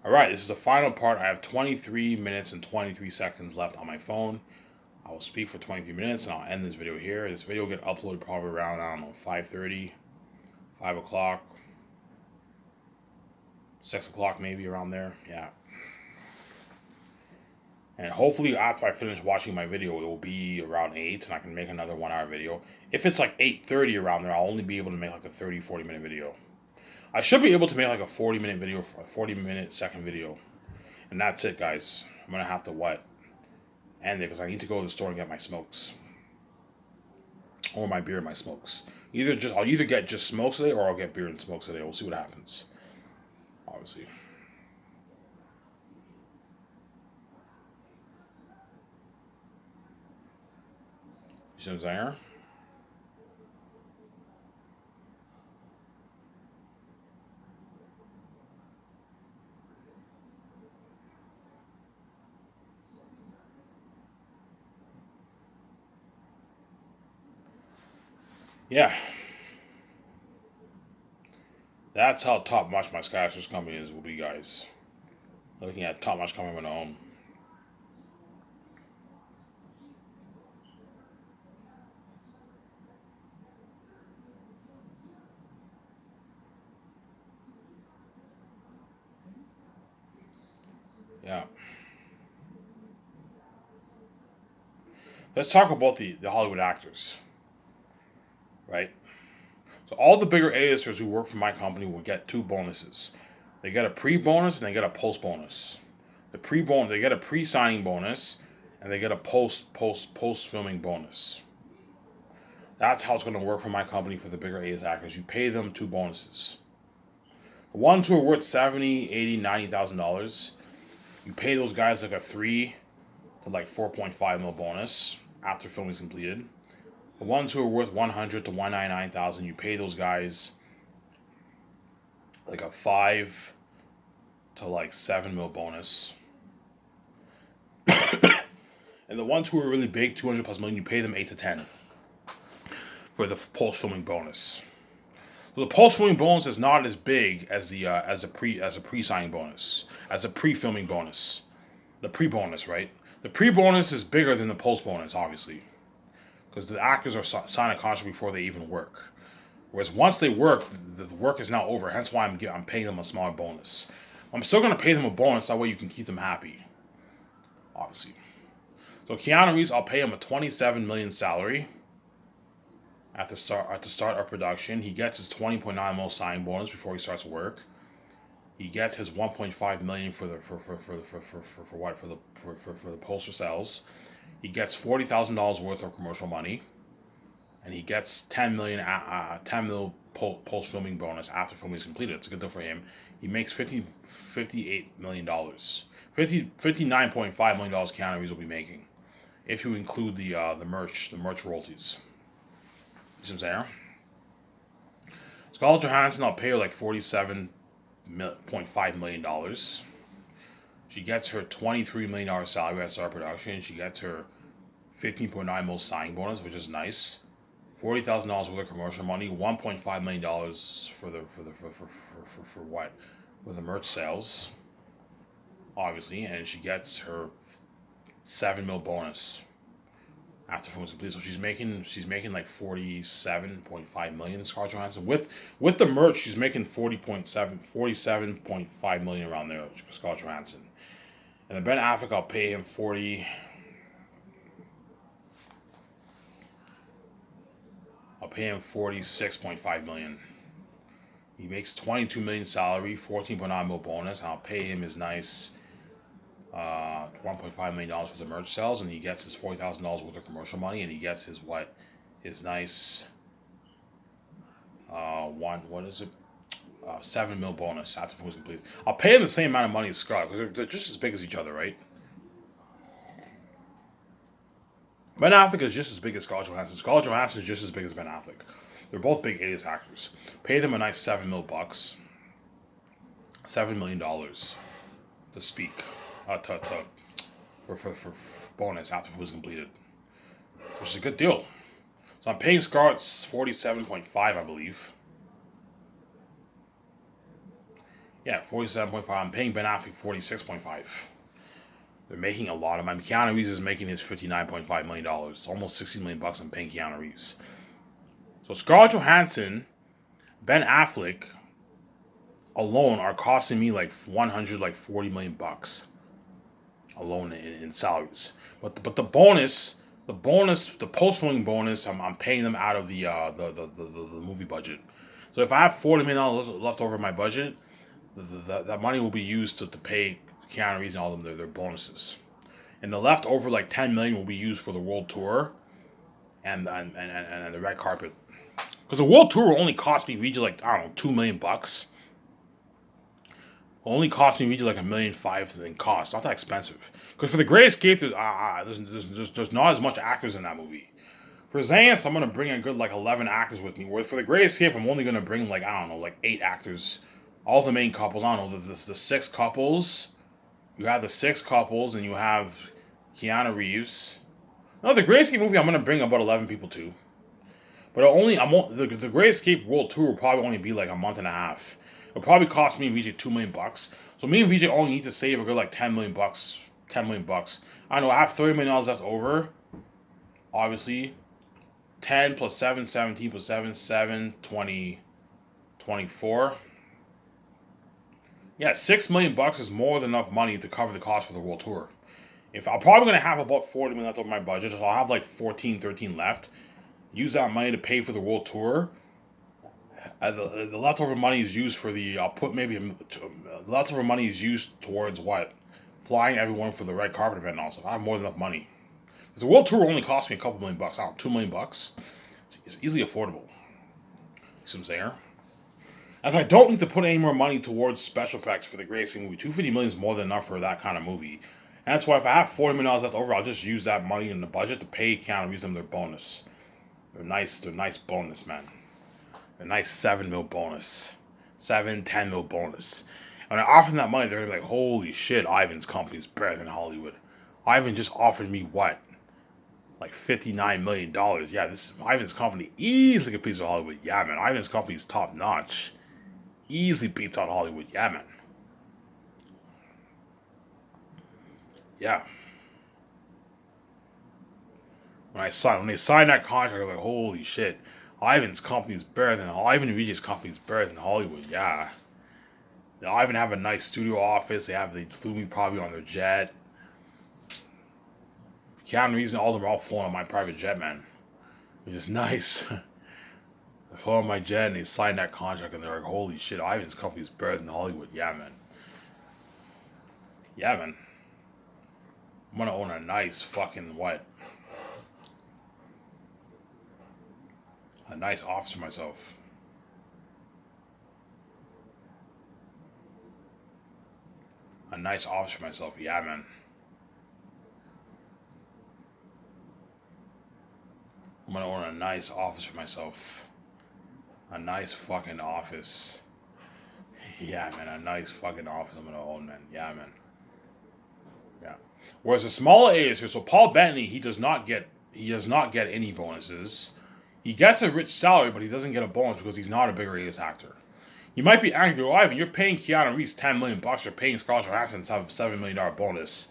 All right, this is the final part. I have 23 minutes and 23 seconds left on my phone. I will speak for 23 minutes and I'll end this video here. This video will get uploaded probably around, I don't know, 5:30, 5 o'clock, 6 o'clock maybe, around there. Yeah. And hopefully after I finish watching my video, it will be around 8 and I can make another 1 hour video. If it's like 8:30 around there, I'll only be able to make like a 30, 40-minute video. I should be able to make like a 40-minute video, a 40-minute second video. And that's it, guys. I'm going to have to end it because I need to go to the store and get my smokes. Or my beer and my smokes. I'll either get just smokes today or I'll get beer and smokes today. We'll see what happens. Obviously. You see what I'm saying? Yeah. That's how top notch my Skyscraper company will be, guys. Looking at top notch company I'm going to own. Yeah. Let's talk about the Hollywood actors. Right? So all the bigger A-listers who work for my company will get two bonuses. They get a pre-bonus and they get a post-bonus. The pre-bonus, they get a pre-signing bonus, and they get a post-filming bonus. That's how it's going to work for my company for the bigger A-list actors. You pay them two bonuses. The ones who are worth $70,000, $80,000, $90,000, you pay those guys like a 3 to like 4.5 mil bonus after filming is completed. The ones who are worth 100 to 199,000, you pay those guys like a 5 to like 7 mil bonus. And the ones who are really big, 200 plus million, you pay them 8 to 10 for the post filming bonus. So the post filming bonus is not as big as the as a pre signing bonus, as a pre filming bonus, the pre bonus, right? The pre bonus is bigger than the post bonus, obviously, because the actors are signing a contract before they even work. Whereas once they work, the work is now over. Hence why I'm paying them a smaller bonus. I'm still going to pay them a bonus. That way you can keep them happy. Obviously. So Keanu Reeves, I'll pay him a $27 million salary at the start of production. He gets his 20.9 mil signing bonus before he starts work. He gets his 1.5 million for the poster sales. He gets $40,000 worth of commercial money, and he gets 10 mil post filming bonus after filming is completed. It's a good deal for him. He makes $58 million. $59.5 million Keanu Reeves will be making, if you include the merch royalties. You see what I'm saying? Scarlett Johansson, I'll pay her like $47.5 million. She gets her $23 million salary at start production. She gets her 15.9 mil signing bonus, which is nice. $40,000 worth of commercial money. $1.5 million for what? For the merch sales, obviously, and she gets her 7 mil bonus after film is complete. So she's making like 47.5 million. Scarlett Johansson with the merch, she's making 47.5 million around there. Scarlett Johansson. And then Ben Affleck, I'll pay him 40. I'll pay him 46.5 million. He makes 22 million salary, 14.9 mil bonus. And I'll pay him his nice $1.5 million for the merch sales, and he gets his $40,000 worth of commercial money, and he gets his nice 7 mil bonus after the film is complete. I'll pay him the same amount of money as Scarlett because they're just as big as each other, right? Ben Affleck is just as big as Scarlett Johansson. Scarlett Johansson is just as big as Ben Affleck. They're both big A-list actors. Pay them a nice $7 million, $7 million to speak, for bonus after it was completed, which is a good deal. So I'm paying Scarlett 47.5, I believe. Yeah, 47.5. I'm paying Ben Affleck 46.5. They're making a lot of money. Keanu Reeves is making his $59.5 million. Almost $60 million I'm paying Keanu Reeves. So Scarlett Johansson, Ben Affleck alone are costing me like $140 million alone in salaries. But the bonus, the post rolling bonus, I'm paying them out of the movie budget. So if I have $40 million left over my budget, that money will be used to pay Keanu Reeves and all of them their bonuses, and the leftover like $10 million will be used for the world tour and the red carpet. Because the world tour will only cost me region like I don't know $2 million. Only cost me region like $1.5 million in cost. Not that expensive. Because for the Great Escape, there's not as much actors in that movie. For Xanth, I'm gonna bring a good like 11 actors with me. Where for the Great Escape, I'm only gonna bring like I don't know like 8 actors. All the main couples. I don't know the 6 couples. You have the 6 couples, and you have Keanu Reeves. No, the Great Escape movie, I'm gonna bring about 11 people too. But the Great Escape World Tour will probably only be like a month and a half. It'll probably cost me and VJ $2 million. So me and VJ only need to save a good like $10 million. $10 million. I know I have $30 million left over. Obviously, 10 plus 7, 17 plus 7, 7, 20, 24. Yeah, $6 million is more than enough money to cover the cost for the world tour. If I'm probably gonna have about 40 million left over my budget, so I'll have like 14, 13 left. Use that money to pay for the world tour. The leftover money is used for the. I'll put maybe the leftover money is used towards what, flying everyone for the red carpet event. Also, I have more than enough money. Because the world tour only cost me a couple $1 million. I don't know, $2 million. It's easily affordable. You see what I'm saying? As I don't need to put any more money towards special effects for the Great Escape movie. $250 million is more than enough for that kind of movie. And that's why if I have $40 million left over, I'll just use that money in the budget to pay Keanu Reeves them their bonus. They're nice bonus, man. A nice $7 million bonus. 7, $10 million bonus. And when I offer them that money, they're gonna be like, holy shit, Ivan's company is better than Hollywood. Ivan just offered me what? Like $59 million. Yeah, this Ivan's company easily competes with Hollywood. Yeah, man. Ivan's company is top notch. Easily beats out Hollywood. Yeah, man. Yeah. When they signed that contract, I'm like, holy shit. Ivan's company is better than Ivan and VJ's company is better than Hollywood. Yeah. They Ivan have a nice studio office. They flew me probably on their jet. Keanu Reeves and all of them are all flying on my private jet, man. Which is nice. They flew on my jet and they signed that contract and they're like, holy shit, Ivan's company is better than Hollywood. Yeah, man. Yeah, man. I'm gonna own a nice fucking what? A nice office for myself. A nice office for myself. Yeah, man. I'm gonna own a nice office for myself. A nice fucking office. Yeah, man. A nice fucking office I'm gonna own, man. Yeah, man. Yeah. Whereas a smaller ASU, so Paul Bettany, he does not get any bonuses. He gets a rich salary, but he doesn't get a bonus because he's not a bigger A-list actor. You might be angry, well, Ivan, you're paying Keanu Reeves $10 million, you're paying Scarlett Johansson to have a $7 million bonus.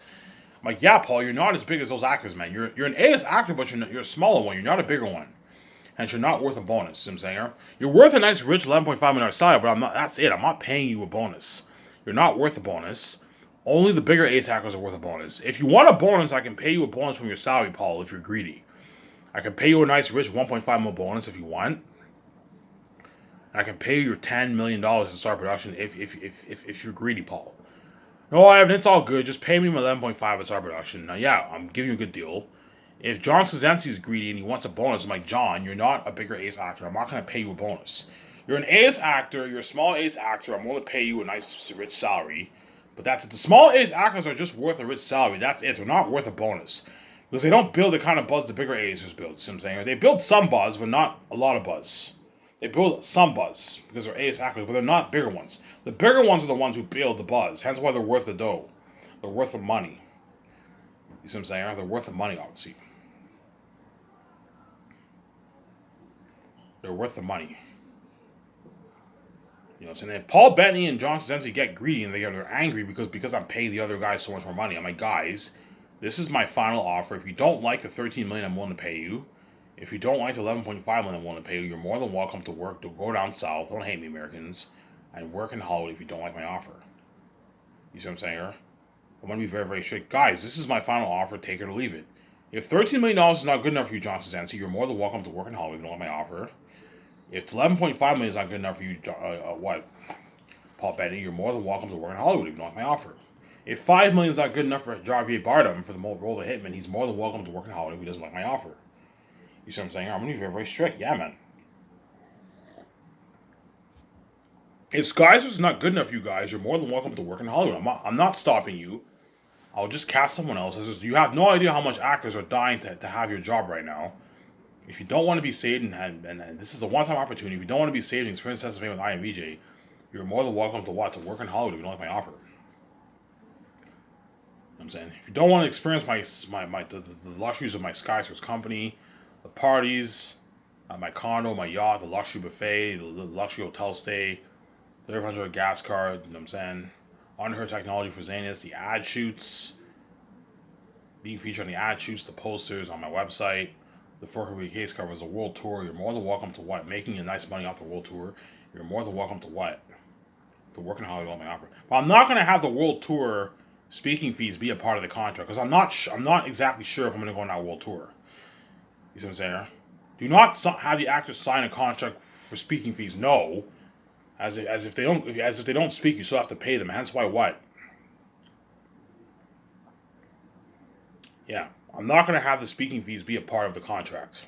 I'm like, yeah, Paul, you're not as big as those actors, man. You're an A-list actor, but you're a smaller one. You're not a bigger one. And you're not worth a bonus, you know what I'm saying? You're worth a nice rich $11.5 million salary, but that's it. I'm not paying you a bonus. You're not worth a bonus. Only the bigger A actors are worth a bonus. If you want a bonus, I can pay you a bonus from your salary, Paul, if you're greedy. I can pay you a nice rich $1.5 million bonus if you want. And I can pay you your $10 million to start production if you're greedy, Paul. No, Ivan, it's all good. Just pay me my 11.5 to start production. Now, yeah, I'm giving you a good deal. If John Krasinski is greedy and he wants a bonus, I'm like, John, you're not a bigger ace actor. I'm not going to pay you a bonus. You're an ace actor. You're a small ace actor. I'm going to pay you a nice, rich salary. But that's it. The small ace actors are just worth a rich salary. That's it. They're not worth a bonus. Because they don't build the kind of buzz the bigger A's build. You know what I'm saying? They build some buzz, but not a lot of buzz. They build some buzz because they're ace actors, but they're not bigger ones. The bigger ones are the ones who build the buzz. Hence why they're worth the dough. They're worth the money. You see what I'm saying? They're worth the money, obviously. They're worth the money. You know what I'm saying? And Paul Bettany and John Sensi get greedy and they're angry because I'm paying the other guys so much more money. I'm like, guys, this is my final offer. If you don't like the 13 million I'm willing to pay you, if you don't like the 11.5 million I'm willing to pay you, you're more than welcome to work, to go down south. Don't hate me, Americans, and work in Hollywood if you don't like my offer. You see what I'm saying here? I'm going to be very, very strict. Guys, this is my final offer. Take it or leave it. If $13 million is not good enough for you, Johnson Zancy, you're more than welcome to work in Hollywood if you don't like my offer. If 11.5 million is not good enough for you, Paul Bettany, you're more than welcome to work in Hollywood if you don't like my offer. If 5 million is not good enough for Javier Bardem for the role of Hitman, he's more than welcome to work in Hollywood if he doesn't like my offer. You see what I'm saying? I'm going to be very, very strict. Yeah, man. If Skies was not good enough for you guys, you're more than welcome to work in Hollywood. I'm not stopping you. I'll just cast someone else. You have no idea how much actors are dying to have your job right now. If you don't want to be saved, and this is a one-time opportunity, if you don't want to be saved and experience sense of fame with IMVJ, you're more than welcome to work in Hollywood if you don't like my offer. You know what I'm saying? If you don't want to experience the luxuries of my Skysource company, the parties, my condo, my yacht, the luxury buffet, the luxury hotel stay, the $100 gas card, you know what I'm saying? Unheard technology for Zanus, the ad shoots, being featured on the ad shoots, the posters on my website, the 400 case covers, the world tour. You're more than welcome to making a nice money off the world tour. You're more than welcome to to work in Hollywood on my offer. But I'm not going to have the world tour speaking fees be a part of the contract because I'm not exactly sure if I'm going to go on that world tour. You see what I'm saying? Do not have the actors sign a contract for speaking fees. No, as if they don't speak, you still have to pay them. Hence why what? Yeah, I'm not going to have the speaking fees be a part of the contract.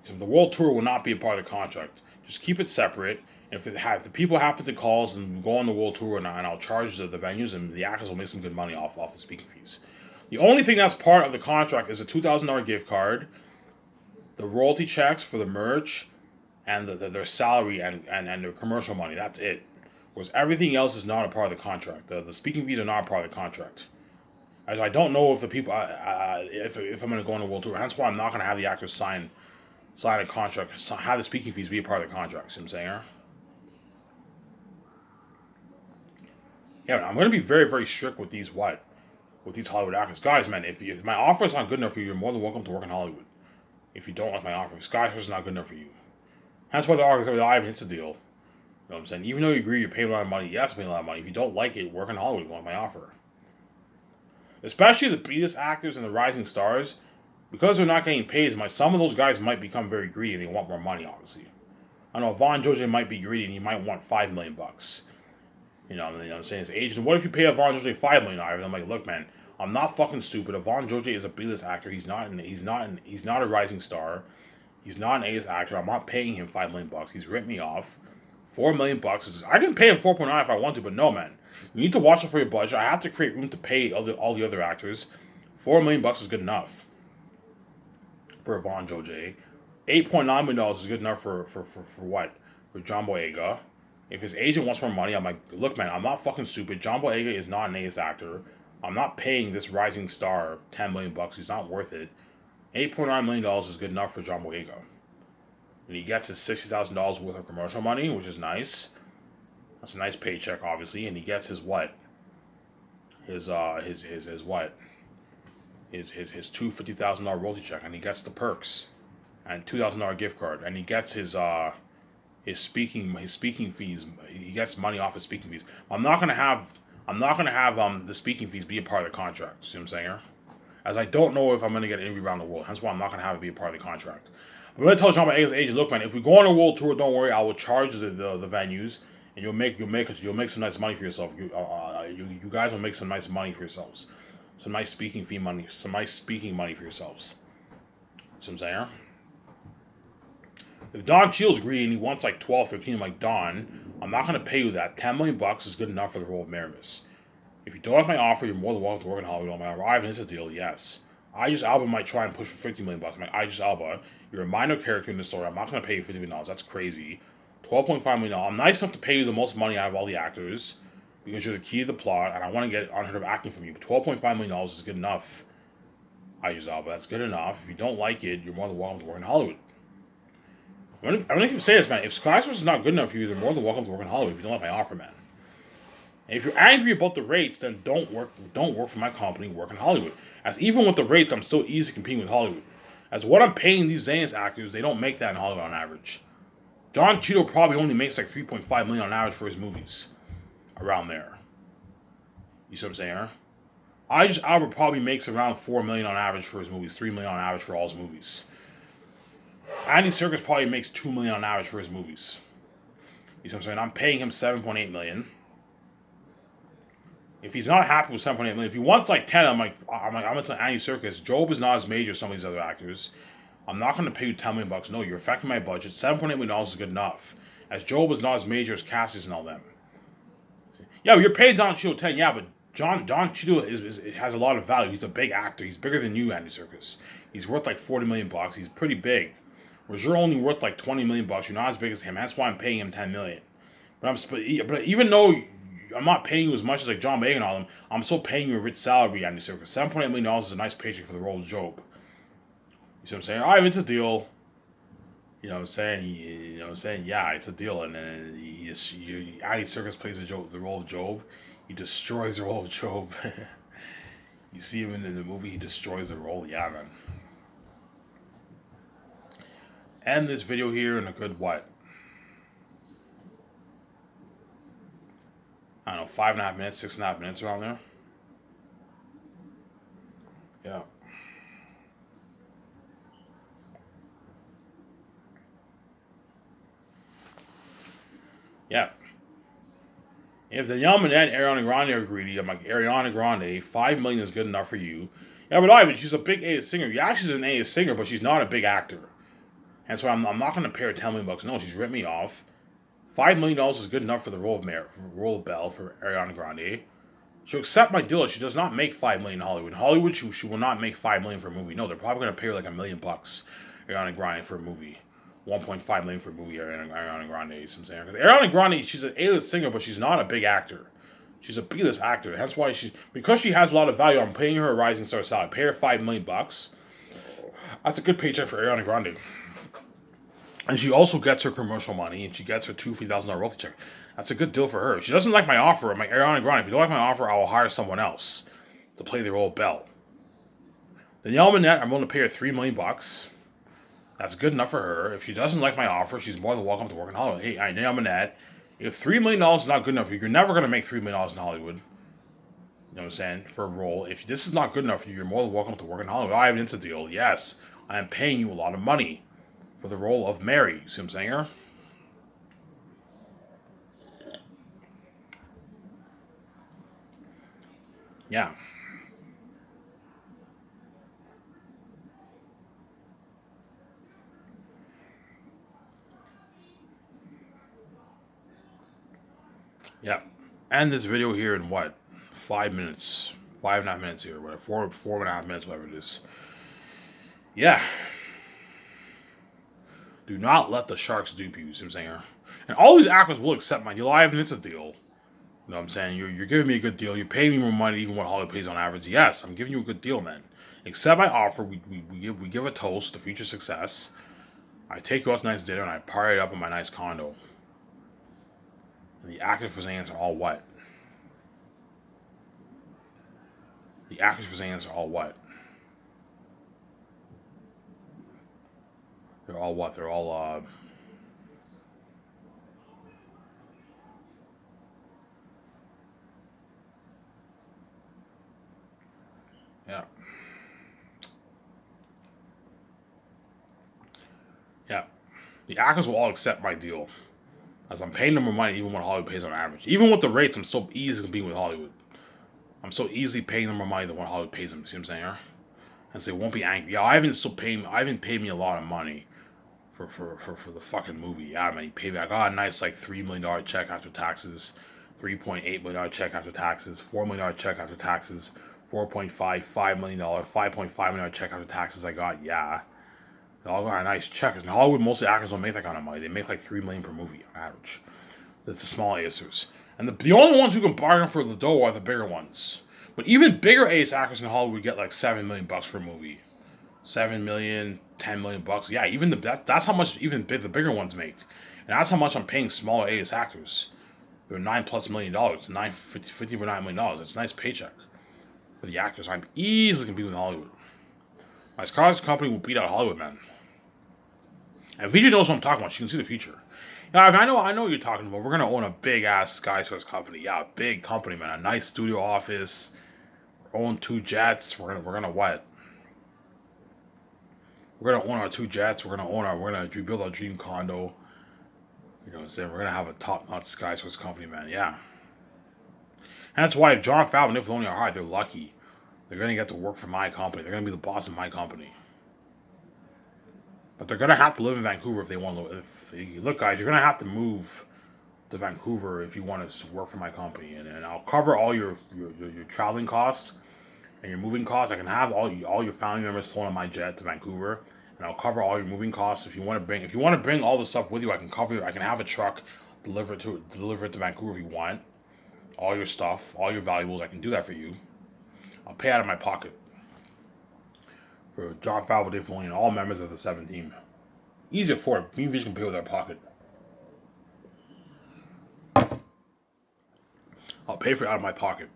So the world tour will not be a part of the contract. Just keep it separate. If the people happen to call us and go on the world tour, and I'll charge the venues, and the actors will make some good money off the speaking fees. The only thing that's part of the contract is a $2,000 gift card, the royalty checks for the merch, and their salary and their commercial money. That's it. Whereas everything else is not a part of the contract. The speaking fees are not a part of the contract. As I don't know if the people, if I'm going to go on a world tour. That's why I'm not going to have the actors sign a contract, have the speaking fees be a part of the contract. See what I'm saying? Yeah, I'm going to be very, very strict with these Hollywood actors. Guys, man, if my offer is not good enough for you, you're more than welcome to work in Hollywood. If you don't like my offer, if Skyforce is not good enough for you. That's why the argument with Ivan hits a deal. You know what I'm saying? Even though you agree you're paying a lot of money, yes, paying a lot of money. If you don't like it, work in Hollywood if you want my offer. Especially the biggest actors and the rising stars, because they're not getting paid as much, some of those guys might become very greedy and they want more money, obviously. I know Vaughn Jose might be greedy and he might want $5 million. You know what I'm saying? His agent, what if you pay Vaughn Jose $5 million? I'm like, look, man, I'm not fucking stupid. Vaughn Jose is a B-list actor. He's not a rising star. He's not an A-list actor. I'm not paying him $5 million. He's ripped me off. $4 million is, I can pay him 4.9 if I want to, but no, man. You need to watch it for your budget. I have to create room to pay all the other actors. $4 million is good enough for Vaughn Jose. $8.9 million is good enough for what? For John Boyega. If his agent wants more money, I'm like, look, man, I'm not fucking stupid. John Boyega is not an A-list actor. I'm not paying this rising star $10 million. He's not worth it. $8.9 million is good enough for John Boyega. And he gets his $60,000 worth of commercial money, which is nice. That's a nice paycheck, obviously. And he gets his what? His what? His $250,000 royalty check, and he gets the perks, and $2,000 gift card, and he gets his speaking fees. He gets money off his speaking fees. I'm not gonna have the speaking fees be a part of the contract. See what I'm saying? As I don't know if I'm gonna get an interview around the world. Hence why I'm not gonna have it be a part of the contract. I'm gonna tell John Boyega's agent, look, man, if we go on a world tour, don't worry, I will charge the venues, and you'll make some nice money for yourself. You guys will make some nice money for yourselves. Some nice speaking money for yourselves. See what I'm saying? If Don Cheadle's greedy and he wants like 12, 13 like Don, I'm not going to pay you that. $10 million is good enough for the role of Maramis. If you don't like my offer, you're more than welcome to work in Hollywood on my offer. Ivan is a deal, yes. Idris Elba might try and push for $50 million. I'm like, Idris Elba, you're a minor character in the story. I'm not going to pay you $50 million. That's crazy. $12.5 million. I'm nice enough to pay you the most money out of all the actors because you're the key to the plot, and I want to get unheard of acting from you. But $12.5 million is good enough. Idris Elba, that's good enough. If you don't like it, you're more than welcome to work in Hollywood. I'm gonna keep saying this, man. If Skyscraper is not good enough for you, you're more than welcome to work in Hollywood if you don't like my offer, man. And if you're angry about the rates, then don't work for my company, work in Hollywood. As even with the rates, I'm still easy competing with Hollywood. As what I'm paying these Xanax actors, they don't make that in Hollywood on average. Don Cheadle probably only makes like 3.5 million on average for his movies. Around there. You see what I'm saying, huh? Idris Elba probably makes around 4 million on average for his movies, 3 million on average for all his movies. Andy Serkis probably makes 2 million on average for his movies. You see what I'm saying? I'm paying him 7.8 million. If he's not happy with 7.8 million, if he wants like 10, I'm gonna tell Andy Serkis, Job is not as major as some of these other actors. I'm not gonna pay you 10 million bucks. No, you're affecting my budget. 7.8 million dollars is good enough. As Job is not as major as Cassius and all them. Yeah, you're paying Don Cheadle 10, yeah, but Don Cheadle has a lot of value. He's a big actor. He's bigger than you, Andy Serkis. He's worth like 40 million bucks. He's pretty big. Whereas you're only worth like 20 million bucks. You're not as big as him. That's why I'm paying him 10 million. But even though I'm not paying you as much as like John Boyega and all them, I'm still paying you a rich salary, Andy Serkis. $7.8 million is a nice paycheck for the role of Job. You see what I'm saying? All right, it's a deal. You know what I'm saying? Yeah, it's a deal. And then Andy Serkis plays the role of Job. He destroys the role of Job. You see him in the movie, he destroys the role. Yeah, man. End this video here in a good, what? I don't know, 5.5 minutes, 6.5 minutes around there. Yeah. Yeah. If the Danielle Minette and Ariana Grande are greedy, I'm like, Ariana Grande, 5 million is good enough for you. Yeah, but Ivan, she's a big A-list singer. Yeah, she's an A-list singer, but she's not a big actor. And so I'm not going to pay her 10 million bucks. No, she's ripped me off. $5 million is good enough for the role of Belle for Ariana Grande. She'll accept my deal. She does not make 5 million in Hollywood. In Hollywood, she will not make 5 million for a movie. No, they're probably going to pay her like $1 million bucks, Ariana Grande, for a movie. 1.5 million for a movie, Ariana Grande. You know what I'm saying? Because Ariana Grande, she's an A-list singer, but she's not a big actor. She's a B-list actor. That's why because she has a lot of value, I'm paying her a rising star salary. Pay her $5 million bucks. That's a good paycheck for Ariana Grande. And she also gets her commercial money, and she gets her $2,000 royalty check. That's a good deal for her. If she doesn't like my offer, I'm like, Ariana Grande, if you don't like my offer, I will hire someone else to play the role of Belle. Danielle Minette, I'm willing to pay her $3 million bucks. That's good enough for her. If she doesn't like my offer, she's more than welcome to work in Hollywood. Hey, Danielle Minette, if $3 million is not good enough for you, you're never going to make $3 million in Hollywood. You know what I'm saying? For a role. If this is not good enough for you, you're more than welcome to work in Hollywood. I have an Insta deal. Yes, I am paying you a lot of money for the role of Mary. You see what I'm saying here? Yeah. Yeah. End this video here in what? 5 minutes. 5.5 minutes here. Whatever. 4.5 minutes, whatever it is. Yeah. Do not let the sharks dupe you. You see what I'm saying here? And all these actors will accept my deal. I have an Insta deal. You know what I'm saying? You're giving me a good deal. You pay me more money even what Hollywood pays on average. Yes, I'm giving you a good deal, man. Accept my offer. We give a toast to future success. I take you out to nice dinner and I party up in my nice condo. And the actors for Xanax are all what? The actors for Xanax are all what? They're all what? They're all yeah. Yeah. The actors will all accept my deal. As I'm paying them more money even what Hollywood pays on average. Even with the rates, I'm so easy competing with Hollywood. I'm so easily paying them more money than what Hollywood pays them. See what I'm saying? Huh? And so they won't be angry. Yeah, Ivan paid me a lot of money for the fucking movie. Yeah, man, he paid me. I got a nice like $3 million check after taxes, $3.8 million check after taxes, $4 million check after taxes, $4.5 million, $5.5 million check after taxes. I got, yeah. They all got a nice check. In Hollywood, most of the actors don't make that kind of money. They make like $3 million per movie on average. That's the small actors. And the only ones who can bargain for the dough are the bigger ones. But even bigger ace actors in Hollywood get like $7 million bucks for a movie. 7 million, 10 million bucks. Yeah, even that's how much the bigger ones make, and that's how much I'm paying smaller A-list actors. They're $9+ million, $50 for $9 million. It's a nice paycheck for the actors. I'm easily competing with Hollywood. My Scars company will beat out Hollywood, man. And VJ knows what I'm talking about. She can see the future. Now, I know what you're talking about. We're gonna own a big ass Skyscraper company. Yeah, a big company, man. A nice studio office. Own 2 jets. We're gonna what? We're gonna own our 2 jets. We're gonna rebuild our dream condo. You know what I'm saying? We're gonna have a top-notch Skyscraper company, man. Yeah. And that's why if Jon Favreau and Nick Filoni are hard, they're lucky. They're gonna get to work for my company. They're gonna be the boss of my company. But they're gonna have to live in Vancouver if they want to. Look, guys, you're gonna have to move to Vancouver if you want to work for my company, and I'll cover all your traveling costs and your moving costs. I can have all your family members flown on my jet to Vancouver, and I'll cover all your moving costs. If you want to bring all the stuff with you, I can cover. I can have a truck deliver it to Vancouver if you want. All your stuff, all your valuables, I can do that for you. I'll pay out of my pocket for Jon Favreau, Dave Filoni, and all members of the 7 team. Easy to afford. Me and Vish can pay with our pocket. I'll pay for it out of my pocket.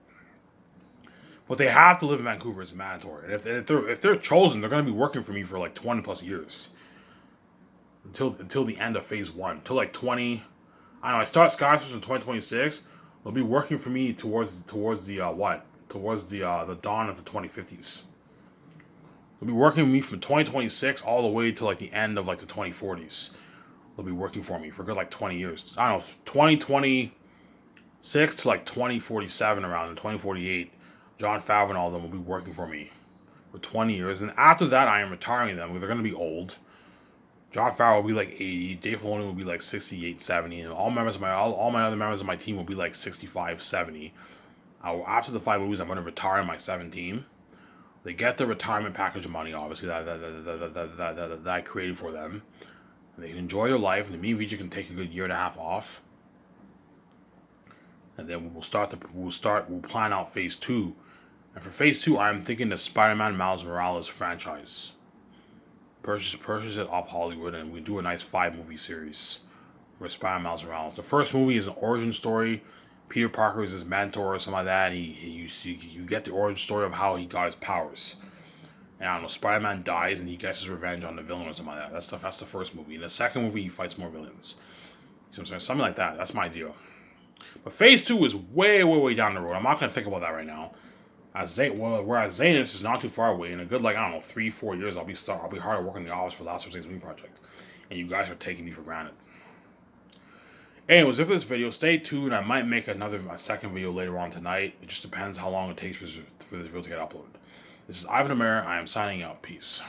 But they have to live in Vancouver. It's mandatory. And if they're chosen, they're going to be working for me for like 20+ years. Until the end of phase 1. Until like 20... I don't know, I start Skyscraper in 2026. They'll be working for me towards the dawn of the 2050s. They'll be working with me from 2026 all the way to like the end of like the 2040s. They'll be working for me for a good like 20 years. I don't know, 2026 to like 2047 around, and 2048. Jon Favreau and all of them will be working for me for 20 years. And after that, I am retiring them because they're going to be old. Jon Favreau will be like 80. Dave Filoni will be like 68, 70. And all my other members of my team will be like 65, 70. After the 5 movies, I'm going to retire my 7 team. They get the retirement package of money, obviously, that I created for them. And they can enjoy their life, and me and Vijay can take a good 1.5 years off. And then we'll plan out phase 2. And for phase 2, I'm thinking the Spider-Man Miles Morales franchise. Purchase it off Hollywood, and we do a nice 5-movie series for Spider-Man Miles Morales. The first movie is an origin story. Peter Parker is his mentor or something like that. And you get the origin story of how he got his powers. And I don't know, Spider-Man dies and he gets his revenge on the villain or something like that. That's the first movie. In the second movie, he fights more villains. You know what I'm saying? Something like that. That's my deal. But phase 2 is way, way, way down the road. I'm not going to think about that right now. Whereas Zanus is not too far away. In a good, 3-4 years, I'll be hard at work in the office for the Last of Us Movie Project. And you guys are taking me for granted. Anyways, if this video, stay tuned. I might make a second video later on tonight. It just depends how long it takes for this video to get uploaded. This is Ivan Amir. I am signing out. Peace.